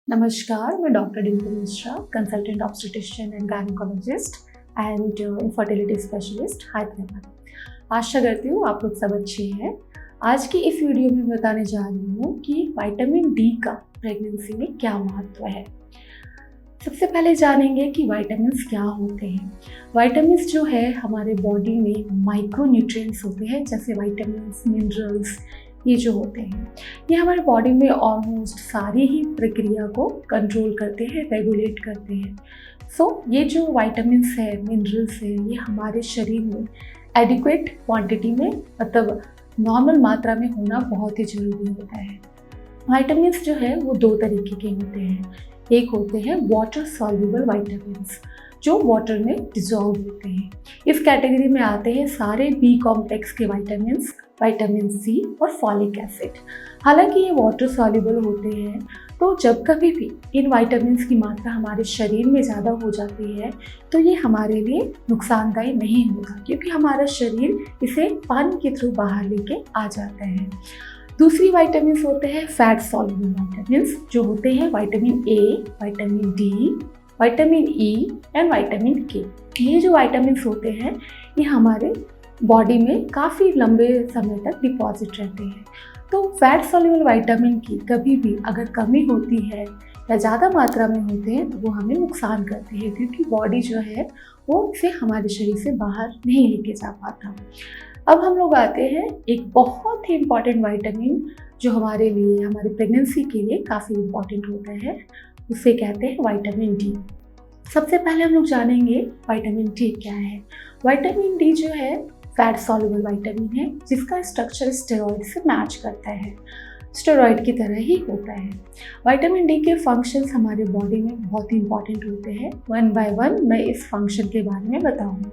नमस्कार, मैं doctor Dimple Mishra, consultant obstetrician and gynaecologist and infertility specialist Hyderabad. आशा करती हूँ आप लोग सब अच्छे हैं। आज की इस वीडियो में बताने जा रही हूँ कि विटामिन डी का प्रेगनेंसी में क्या महत्व है। सबसे पहले जानेंगे कि विटामिन्स क्या होते हैं। विटामिन्स जो है हमारे बॉडी में माइक्रो न्यूट्रिएंट्स होते हैं, जैसे विटामिन्स, मिनरल्स, ये जो होते हैं ये हमारे बॉडी में ऑलमोस्ट सारी ही प्रक्रिया को कंट्रोल करते हैं, रेगुलेट करते हैं। ये जो विटामिन्स है, मिनरल्स है, ये हमारे शरीर में एडिक्वेट क्वांटिटी में, मतलब नॉर्मल मात्रा में होना बहुत ही ज़रूरी होता है। विटामिन्स जो है वो दो तरीके के होते हैं। एक होते हैं वाटर सॉल्युबल विटामिन्स, जो वाटर में डिजॉल्व होते हैं। इस कैटेगरी में आते हैं सारे बी कॉम्प्लेक्स के विटामिन्स, विटामिन सी और फॉलिक एसिड। हालांकि ये वाटर सॉल्युबल होते हैं, तो जब कभी भी इन विटामिन्स की मात्रा हमारे शरीर में ज़्यादा हो जाती है तो ये हमारे लिए नुकसानदायी नहीं होगा, क्योंकि हमारा शरीर इसे पानी के थ्रू बाहर लेके आ जाता है। दूसरी विटामिन्स होते हैं फैट सॉल्युबल विटामिन्स, जो होते हैं vitamin A, vitamin D, vitamin E and vitamin के। ये जो विटामिन्स होते हैं ये हमारे बॉडी में काफ़ी लंबे समय तक डिपॉजिट रहते हैं। तो फैट सॉल्युबल विटामिन की कभी भी अगर कमी होती है या ज़्यादा मात्रा में होते हैं तो वो हमें नुकसान करते हैं, क्योंकि बॉडी जो है वो इसे हमारे शरीर से बाहर नहीं लेके जा पाता। अब हम लोग आते हैं एक बहुत ही इम्पॉर्टेंट विटामिन जो हमारे लिए, हमारी प्रेगनेंसी के लिए काफ़ी इम्पॉर्टेंट होता है, उसे कहते हैं विटामिन डी। सबसे पहले हम लोग जानेंगे विटामिन डी क्या है। विटामिन डी जो है फैट सॉल्युबल विटामिन है, जिसका स्ट्रक्चर स्टेरॉइड से मैच करता है, स्टेरॉइड की तरह ही होता है। विटामिन डी के फंक्शंस हमारे बॉडी में बहुत ही इंपॉर्टेंट होते हैं। वन बाय वन मैं इस फंक्शन के बारे में बताऊंगी।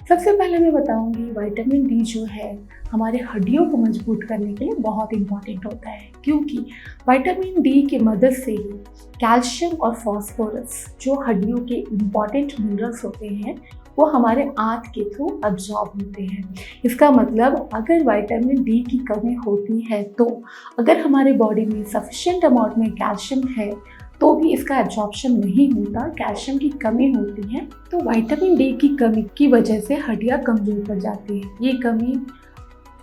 सबसे पहले मैं बताऊंगी विटामिन डी जो है हमारे हड्डियों को मजबूत करने के लिए बहुत इंपॉर्टेंट होता है, क्योंकि विटामिन डी की मदद से ही कैल्शियम और फास्फोरस, जो हड्डियों के इम्पॉर्टेंट मिनरल्स होते हैं, वो हमारे आंत के थ्रू अब्जॉर्ब होते हैं। इसका मतलब अगर विटामिन डी की कमी होती है तो अगर हमारे बॉडी में सफिशिएंट अमाउंट में कैल्शियम है तो भी इसका एब्जॉर्प्शन नहीं होता, कैल्शियम की कमी होती है। तो विटामिन डी की कमी की वजह से हड्डियाँ कमज़ोर पड़ जाती है। ये कमी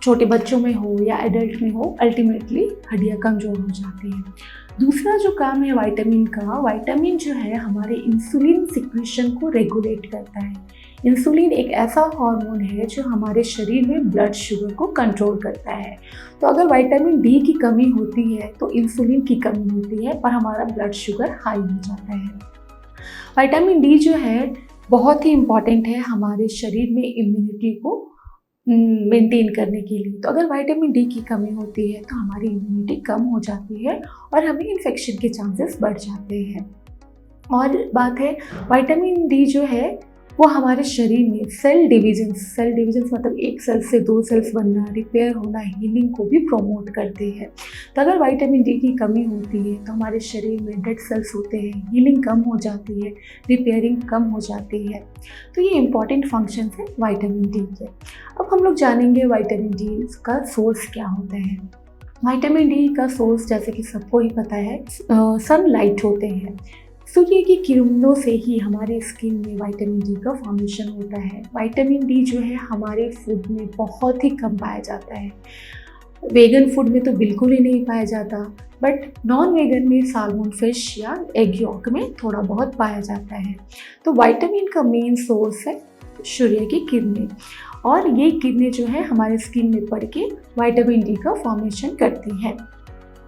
छोटे बच्चों में हो या एडल्ट में हो, अल्टीमेटली हड्डियाँ कमज़ोर हो जाती हैं। दूसरा जो काम है विटामिन का, विटामिन जो है हमारे इंसुलिन सिक्रीशन को रेगुलेट करता है। इंसुलिन एक ऐसा हार्मोन है जो हमारे शरीर में ब्लड शुगर को कंट्रोल करता है। तो अगर विटामिन डी की कमी होती है तो इंसुलिन की कमी होती है और हमारा ब्लड शुगर हाई हो जाता है। विटामिन डी जो है बहुत ही इम्पॉर्टेंट है हमारे शरीर में इम्यूनिटी को मेंटेन करने के लिए। तो अगर विटामिन डी की कमी होती है तो हमारी इम्यूनिटी कम हो जाती है और हमें इन्फेक्शन के चांसेस बढ़ जाते हैं। और बात है विटामिन डी जो है वो हमारे शरीर में सेल डिविजन्स मतलब एक सेल से दो सेल्स बनना, रिपेयर होना, हीलिंग को भी प्रोमोट करते हैं। तो अगर विटामिन डी की कमी होती है तो हमारे शरीर में डेड सेल्स होते हैं, हीलिंग कम हो जाती है, रिपेयरिंग कम हो जाती है। तो ये इंपॉर्टेंट फंक्शन है विटामिन डी के। अब हम लोग जानेंगे विटामिन डी का सोर्स क्या होता है। विटामिन डी का सोर्स जैसे कि सबको ही पता है, सनलाइट होते हैं। सूर्य की किरणों से ही हमारे स्किन में विटामिन डी का फॉर्मेशन होता है। विटामिन डी जो है हमारे फूड में बहुत ही कम पाया जाता है। वेगन फूड में तो बिल्कुल ही नहीं पाया जाता, बट नॉन वेगन में साल्मन फिश या एग यॉक में थोड़ा बहुत पाया जाता है। तो विटामिन का मेन सोर्स है सूर्य की किरणें, और ये किरणें जो है हमारे स्किन में पड़ के विटामिन डी का फॉर्मेशन करती हैं।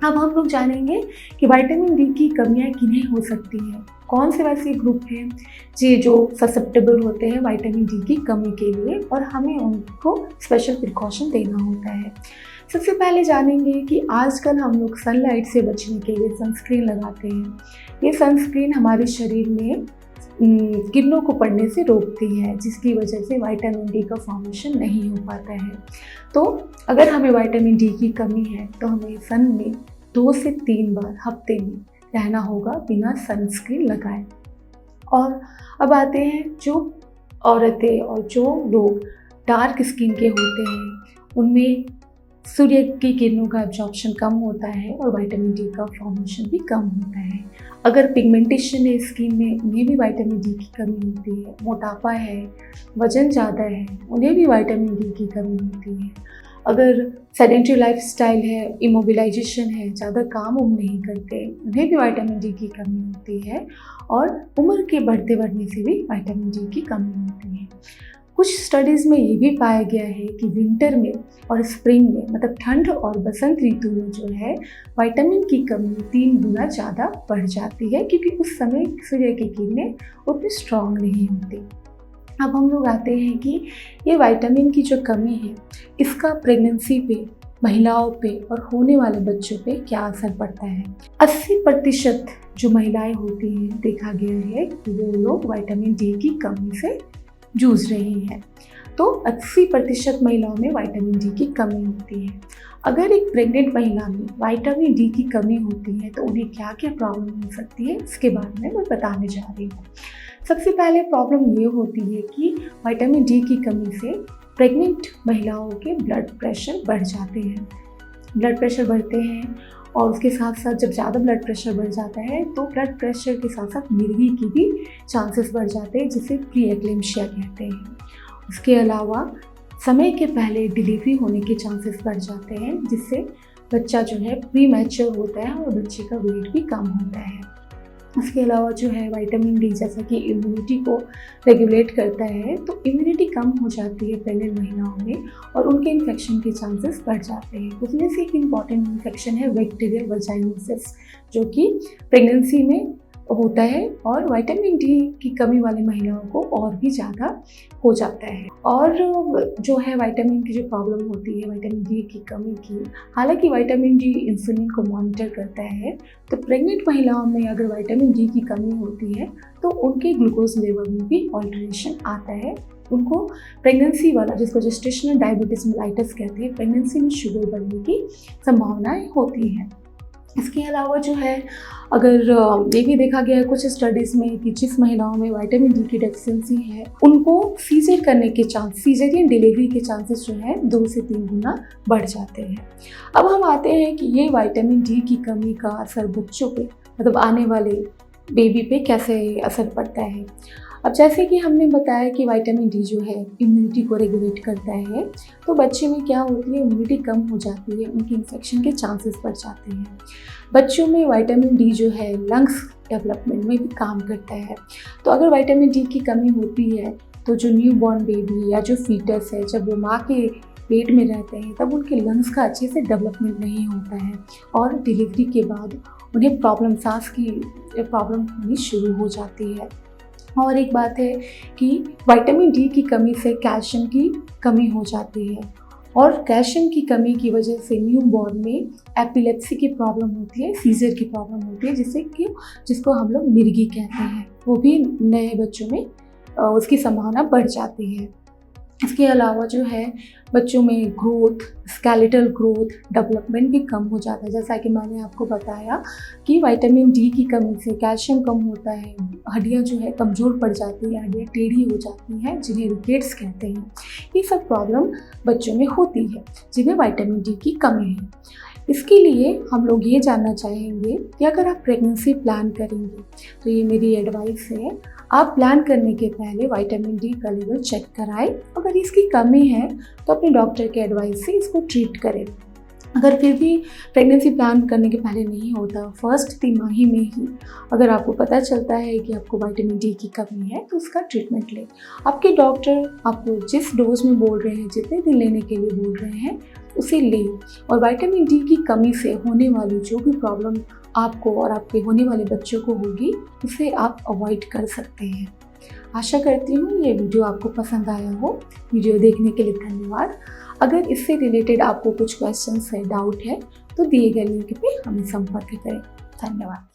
अब हम लोग जानेंगे कि विटामिन डी की कमियां किन्हें हो सकती हैं, कौन से वैसे ग्रुप हैं जी जो ससेप्टेबल होते हैं विटामिन डी की कमी के लिए, और हमें उनको स्पेशल प्रिकॉशन देना होता है। सबसे पहले जानेंगे कि आजकल हम लोग सनलाइट से बचने के लिए सनस्क्रीन लगाते हैं। ये सनस्क्रीन हमारे शरीर में किरणों को पड़ने से रोकती है, जिसकी वजह से विटामिन डी का फॉर्मेशन नहीं हो पाता है। तो अगर हमें विटामिन डी की कमी है तो हमें सन में 2 से 3 बार हफ्ते में रहना होगा बिना सनस्क्रीन लगाए। और अब आते हैं जो औरतें और जो लोग डार्क स्किन के होते हैं, उनमें सूर्य की किरणों का एब्जॉर्प्शन कम होता है और विटामिन डी का फॉर्मेशन भी कम होता है। अगर पिगमेंटेशन है स्किन में, उन्हें भी विटामिन डी की कमी होती है। मोटापा है, वजन ज़्यादा है, उन्हें भी विटामिन डी की कमी होती है। अगर सेडेंटरी लाइफस्टाइल है, इमोबिलाइजेशन है, ज़्यादा काम नहीं करते, उन्हें भी विटामिन डी की कमी होती है। और उम्र के बढ़ने से भी विटामिन डी की कमी होती है। कुछ स्टडीज़ में ये भी पाया गया है कि विंटर में और स्प्रिंग में, मतलब ठंड और बसंत ऋतु में जो है विटामिन की कमी 3 गुना ज़्यादा बढ़ जाती है, क्योंकि उस समय सूर्य की किरणें उतनी स्ट्रॉन्ग नहीं होती। अब हम लोग आते हैं कि ये विटामिन की जो कमी है, इसका प्रेगनेंसी पे, महिलाओं पे और होने वाले बच्चों पे क्या असर पड़ता है। 80% जो महिलाएं होती हैं, देखा गया है कि वो लोग विटामिन डी की कमी से जूझ रही हैं। तो 80% महिलाओं में विटामिन डी की कमी होती है। अगर एक प्रेग्नेंट महिला में विटामिन डी की कमी होती है तो उन्हें क्या क्या प्रॉब्लम हो सकती है, इसके बारे में मैं बताने जा रही हूँ। सबसे पहले प्रॉब्लम ये होती है कि विटामिन डी की कमी से प्रेग्नेंट महिलाओं के ब्लड प्रेशर बढ़ जाते हैं। ब्लड प्रेशर बढ़ते हैं और उसके साथ साथ जब ज़्यादा ब्लड प्रेशर बढ़ जाता है तो ब्लड प्रेशर के साथ साथ मिर्गी की भी चांसेस बढ़ जाते हैं, जिसे प्री एक्लेम्शिया कहते हैं। उसके अलावा समय के पहले डिलीवरी होने के चांसेस बढ़ जाते हैं, जिससे बच्चा जो है प्री मैच्योर होता है और बच्चे का वेट भी कम होता है। उसके अलावा जो है विटामिन डी जैसा कि इम्यूनिटी को रेगुलेट करता है, तो इम्यूनिटी कम हो जाती है प्रेग्नेंट महिलाओं में और उनके इन्फेक्शन के चांसेस बढ़ जाते हैं। उसमें से एक इम्पॉर्टेंट इन्फेक्शन है बैक्टीरियल वजाइनोसिस, जो कि प्रेगनेंसी में होता है और विटामिन डी की कमी वाली महिलाओं को और भी ज़्यादा हो जाता है। और जो है विटामिन की जो प्रॉब्लम होती है विटामिन डी की कमी की, हालांकि विटामिन डी इंसुलिन को मॉनिटर करता है, तो प्रेग्नेंट महिलाओं में अगर विटामिन डी की कमी होती है तो उनके ग्लूकोज लेवल में भी ऑल्टरेशन आता है। उनको प्रेगनेंसी वाला, जिसको जेस्टेशनल डायबिटीज मेलाइटस कहते हैं, प्रेगनेंसी में शुगर बढ़ने की संभावनाएं होती हैं। इसके अलावा जो है अगर ये भी देखा गया है कुछ स्टडीज़ में कि जिस महिलाओं में विटामिन डी की डेफिशिएंसी है, उनको सीजर करने के चांस, सीजरियन डिलीवरी के चांसेस जो है 2 से 3 गुना बढ़ जाते हैं। अब हम आते हैं कि ये विटामिन डी की कमी का असर बच्चों पे, मतलब आने वाले बेबी पे कैसे असर पड़ता है। अब जैसे कि हमने बताया कि विटामिन डी जो है इम्यूनिटी को रेगुलेट करता है, तो बच्चे में क्या होती है, इम्यूनिटी कम हो जाती है, उनकी इन्फेक्शन के चांसेस बढ़ जाते हैं। बच्चों में विटामिन डी जो है लंग्स डेवलपमेंट में भी काम करता है। तो अगर विटामिन डी की कमी होती है तो जो न्यू बॉर्न बेबी या जो फीटस है, जब वो माँ के पेट में रहते हैं तब उनके लंग्स का अच्छे से डेवलपमेंट नहीं होता है और डिलीवरी के बाद उन्हें सांस की प्रॉब्लम होनी शुरू हो जाती है। और एक बात है कि विटामिन डी की कमी से कैल्शियम की कमी हो जाती है और कैल्शियम की कमी की वजह से न्यू बॉर्न में एपिलेप्सी की प्रॉब्लम होती है, सीजर की प्रॉब्लम होती है, जिसको हम लोग मिर्गी कहते हैं। वो भी नए बच्चों में उसकी संभावना बढ़ जाती है। इसके अलावा जो है बच्चों में ग्रोथ, स्केलेटल ग्रोथ, डेवलपमेंट भी कम हो जाता है। जैसा कि मैंने आपको बताया कि विटामिन डी की कमी से कैल्शियम कम होता है, हड्डियां जो है कमज़ोर पड़ जाती हैं, हड्डियां टेढ़ी हो जाती हैं, जिन्हें रिकेट्स कहते हैं। ये सब प्रॉब्लम बच्चों में होती है जिन्हें विटामिन डी की कमी है। इसके लिए हम लोग ये जानना चाहेंगे कि अगर आप प्रेगनेंसी प्लान करेंगे तो ये मेरी एडवाइस है, आप प्लान करने के पहले विटामिन डी का लेवल चेक कराएं। अगर इसकी कमी है तो अपने डॉक्टर के एडवाइस से इसको ट्रीट करें। अगर फिर भी प्रेगनेंसी प्लान करने के पहले नहीं होता, फर्स्ट तिमाही में ही अगर आपको पता चलता है कि आपको विटामिन डी की कमी है तो उसका ट्रीटमेंट लें। आपके डॉक्टर आपको जिस डोज में बोल रहे हैं, जितने दिन लेने के लिए बोल रहे हैं, उसे लें। और विटामिन डी की कमी से होने वाली जो भी प्रॉब्लम आपको और आपके होने वाले बच्चों को होगी, उसे आप अवॉइड कर सकते हैं। आशा करती हूँ ये वीडियो आपको पसंद आया हो। वीडियो देखने के लिए धन्यवाद। अगर इससे रिलेटेड आपको कुछ क्वेश्चंस है, डाउट है, तो दिए गए लिंक पे हमें संपर्क करें। धन्यवाद।